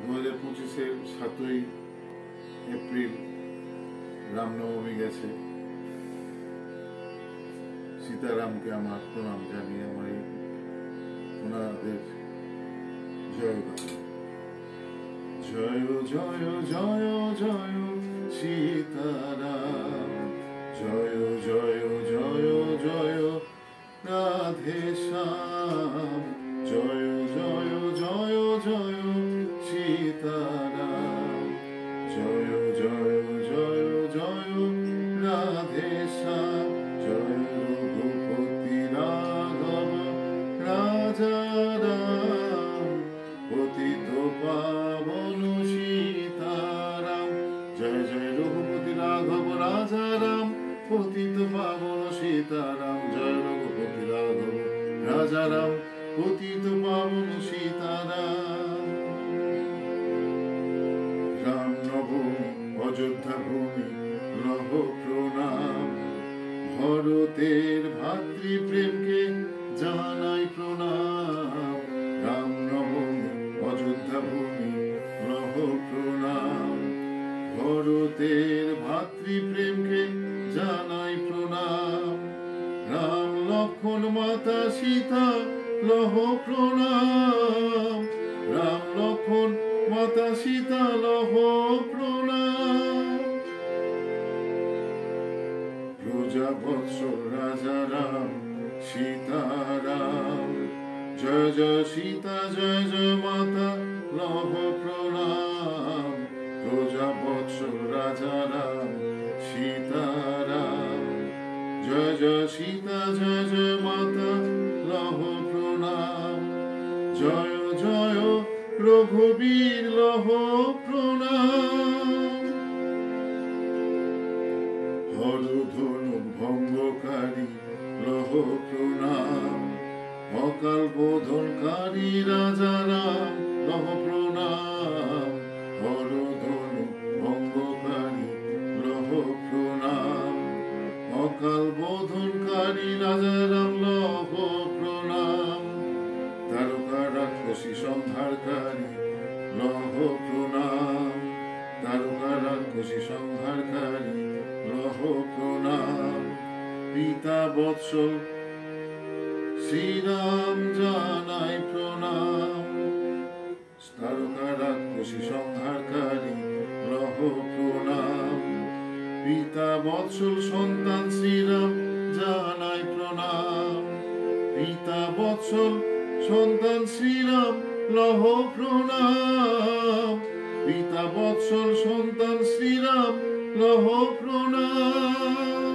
2025-এর 7ই April Ramnavami গেছে। সীতারামকে আমার প্রণাম জানিয়ে আমার ওনাদের জয় গান। জয় জয় জয় জয় সীতারাম, জয় জয় জয় জয় রাধে শ্যাম, জয় জয় জয় জয় সীতারাম, জয় জয় জয় জয় রাধে শ্যাম, জয় রঘুপতি রাঘব রাজা রাম, পতিত পাবন সীতারাম, জয় জয় রঘুপতি রাঘব রাজা রাম, পতিত পাবন সীতারাম, জয় রঘুপতি রাঘব রাজা রাম, পতিত পাবন সীতারাম। রাম নবমী অযোধ্যা ভূমি লহ প্রণাম, ভরতের ভাতৃপ্রেমকে জানাই প্রণাম। রাম নবমী অযোধ্যা ভূমি লহ প্রণাম, ভরতের ভাতৃপ্রেমকে জানাই প্রণাম। রাম লক্ষ্মণ মাতা সীতা লহ প্রণাম, রাম লক্ষ্মণ মাতা সীতা লহ প্রণাম। প্রজা বৎসল রাজা রাম সীতারাম, জয় জয় সীতা জয় জয় মাতা লহ প্রণাম। প্রজা বৎসল রাজা রাম সীতারাম, জয় জয় সীতা জয় জয় মাতা লহ প্রণাম। জয় জয় রঘুবীর লহ প্রণাম। হরধনু ভঙ্গকারী লহ প্রণাম, অকাল বোধনকারী রাজা রাম লহ প্রণাম। হরধনু ভঙ্গকারী লহ প্রণাম, অকাল বোধনকারী রাজা রাম লহ প্রণাম। তারকা রাক্ষসী সংহারকারী লহ প্রণাম, তারকা রাক্ষসী সংহারকারী লহ প্রণাম। পিতা বৎসল শ্রীরাম জানাই প্রণাম, তারকা রাক্ষসী সংহারকারী লহ প্রণাম। পিতা বৎসল সন্তান শ্রীরাম জানাই প্রণাম, পিতা বৎসল সন্তান শ্রীরাম লহ প্রণাম। পিতা বৎসল সন্তান শ্রীরাম লহ প্রণাম।